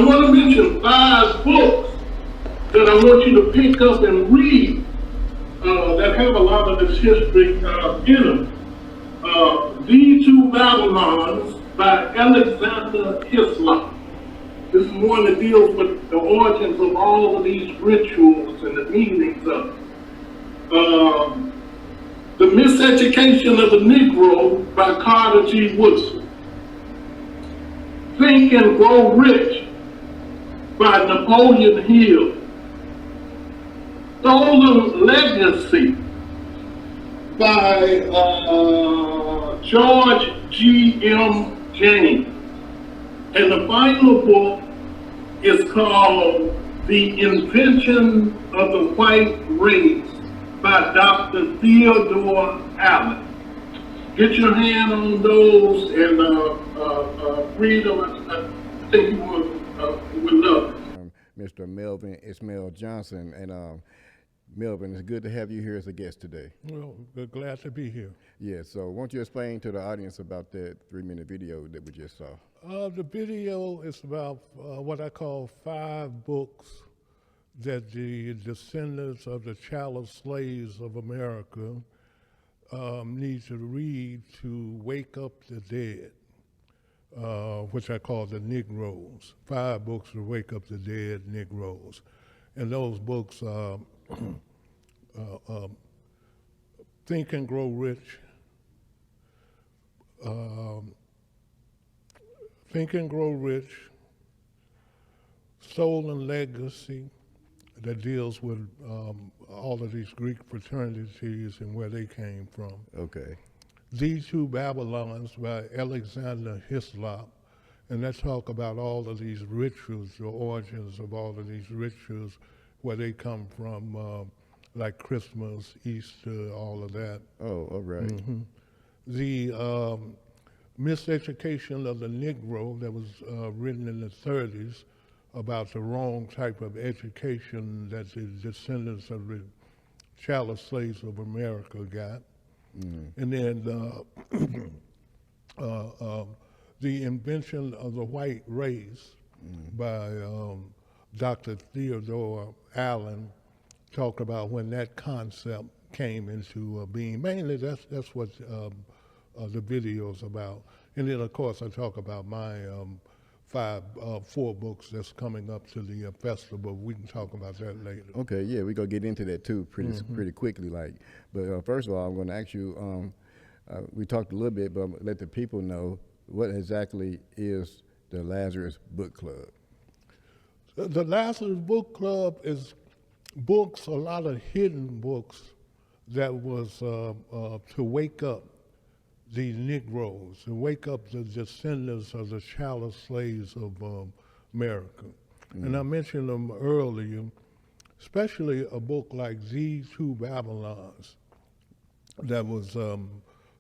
I want to mention 5 books that I want you to pick up and read that have a lot of this history in them. The Two Babylons by Alexander Hyslop. This is one that deals with the origins of all of these rituals and the meanings of it. The Miseducation of the Negro by Carter G. Woodson. Think and Grow Rich by Napoleon Hill. Stolen Legacy by George G. M. James. And the final book is called The Invention of the White Race by Dr. Theodore Allen. Get your hand on those and read them. I think you would love it. Mr. Melvin Ismail Johnson, and Melvin, it's good to have you here as a guest today. Well, we're glad to be here. Yeah, so won't you explain to the audience about that 3-minute video that we just saw? The video is about what I call 5 books that the descendants of the chattel slaves of America need to read to wake up the dead, which I call the Negros. 5 books to wake up the dead Negros. And those books are Think and Grow Rich, Think and Grow Rich, Stolen Legacy, that deals with all of these Greek fraternities and where they came from. Okay. The Two Babylons by Alexander Hyslop, and that talk about all of these rituals, the origins of all of these rituals, where they come from, like Christmas, Easter, all of that. Oh, all right. Mm-hmm. The Miseducation of the Negro that was written in the 30s about the wrong type of education that the descendants of the chattel slaves of America got. Mm. And then The Invention of the White Race by Dr. Theodore Allen talked about when that concept came into being. Mainly that's what the video's about. And then of course I talk about my 4 books that's coming up to the festival. We can talk about that later. Okay, yeah, we're gonna get into that too pretty quickly. But first of all, I'm gonna ask you. We talked a little bit, but let the people know what exactly is the Lazarus Book Club. The Lazarus Book Club is books, a lot of hidden books that was to wake up the Negroes, to wake up the descendants of the chattel slaves of America. And I mentioned them earlier, especially a book like The Two Babylons that was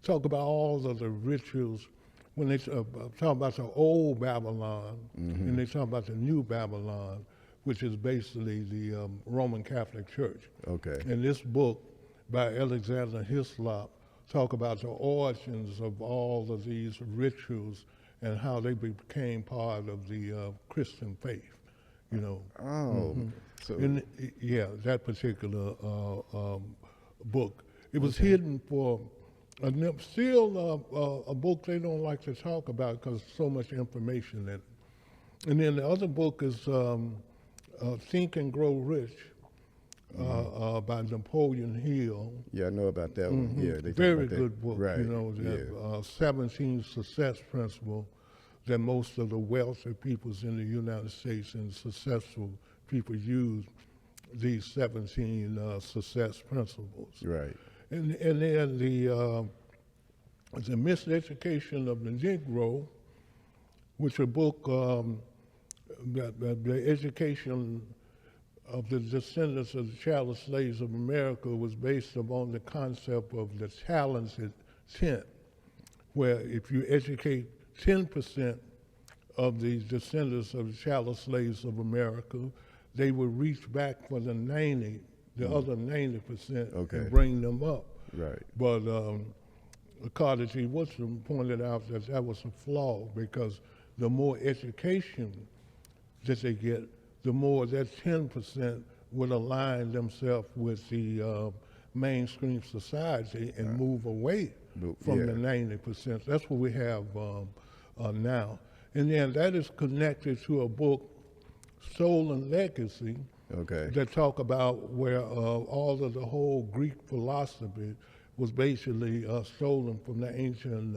talk about all of the rituals. When they talk about the old Babylon, and they talk about the new Babylon, which is basically the Roman Catholic Church. Okay. And this book by Alexander Hyslop talk about the origins of all of these rituals and how they became part of the Christian faith, you know. Oh. So. And, yeah, that particular book. It was hidden for, still a book they don't like to talk about because so much information in it. And then the other book is Think and Grow Rich by Napoleon Hill. Yeah, I know about that one. Yeah, they very about good book. Right. You know, the 17 success principle that most of the wealthy peoples in the United States and successful people use these 17 success principles. Right. And then the Miseducation of the Negro, which a book the education of the descendants of the chattel slaves of America was based upon the concept of the talented 10, where if you educate 10% of the descendants of the chattel slaves of America, they would reach back for the 90, the other 90% and bring them up. Right. But Carter G. Woodson pointed out that that was a flaw because the more education that they get, the more that 10% would align themselves with the mainstream society and move away from the 90%. That's what we have now. And then that is connected to a book, Soul and Legacy, that talk about where all of the whole Greek philosophy was basically stolen from the ancient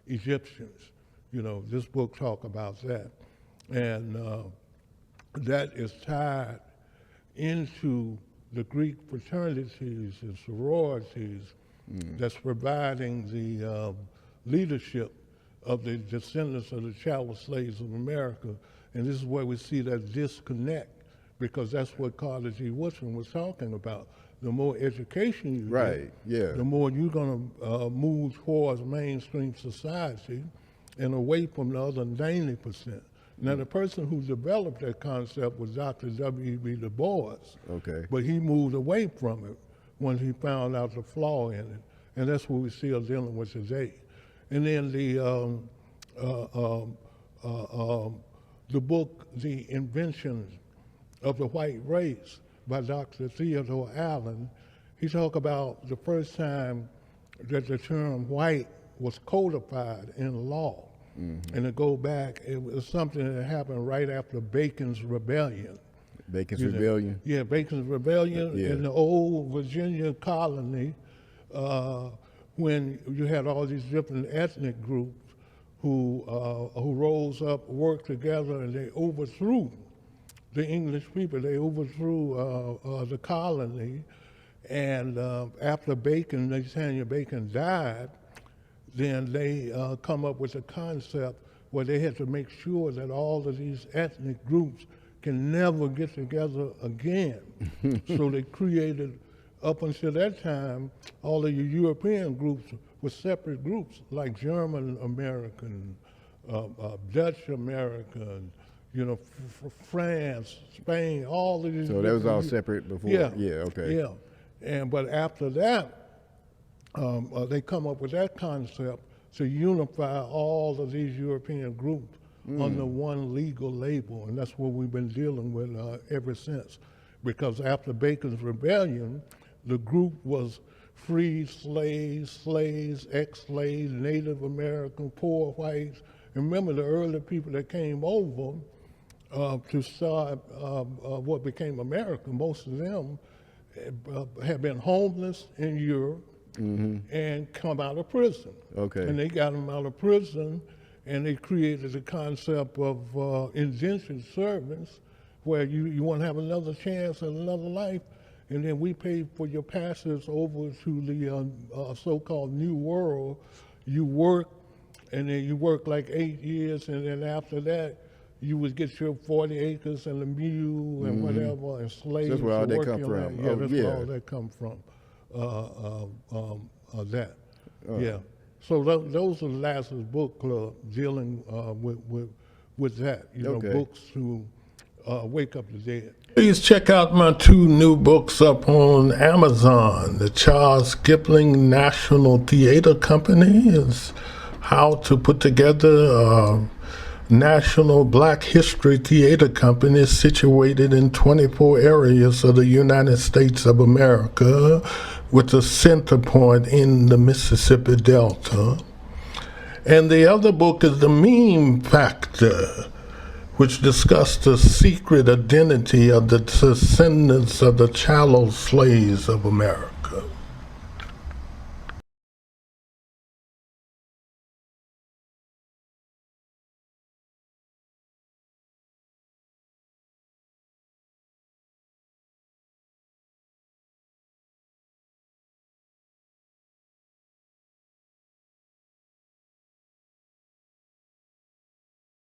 Egyptians. You know, this book talk about that. And that is tied into the Greek fraternities and sororities that's providing the leadership of the descendants of the chattel slaves of America. And this is where we see that disconnect, because that's what Carter G. Woodson was talking about. The more education you get, the more you're going to move towards mainstream society and away from the other 90%. Now, the person who developed that concept was Dr. W.E.B. Du Bois, but he moved away from it when he found out the flaw in it, and that's what we're still dealing with today. And then the book, The Invention of the White Race by Dr. Theodore Allen, he talked about the first time that the term white was codified in law. And to go back, it was something that happened right after Bacon's Rebellion. Bacon's Rebellion? Yeah, Bacon's Rebellion in the old Virginia colony, when you had all these different ethnic groups who rose up, worked together, and they overthrew the English people. They overthrew the colony. And after Bacon, Nathaniel Bacon died, then they come up with a concept where they had to make sure that all of these ethnic groups can never get together again. So they created, up until that time, all of your European groups were separate groups, like German American, Dutch American, you know, France, Spain, all of these. So that was all separate before? Yeah. And but after that, they come up with that concept to unify all of these European groups under one legal label, and that's what we've been dealing with ever since. Because after Bacon's Rebellion, the group was freed slaves, ex-slaves, Native American, poor whites. And remember the early people that came over to start what became America, most of them had been homeless in Europe, and come out of prison. And they got them out of prison, and they created the concept of indentured servants, where you want to have another chance at another life, and then we pay for your passage over to the so-called New World. You work, and then you work like 8 years, and then after that, you would get your 40 acres and a mule and whatever, and slaves. That's where all that come from. Yeah, that's where all that come from. So those are the Lazarus Book Club dealing with that. You know, books to wake up the dead. Please check out my 2 new books up on Amazon. The Charles Kipling National Theater Company is how to put together National Black History Theater Company situated in 24 areas of the United States of America, with a center point in the Mississippi Delta. And the other book is The Meme Factor, which discussed the secret identity of the descendants of the chattel slaves of America.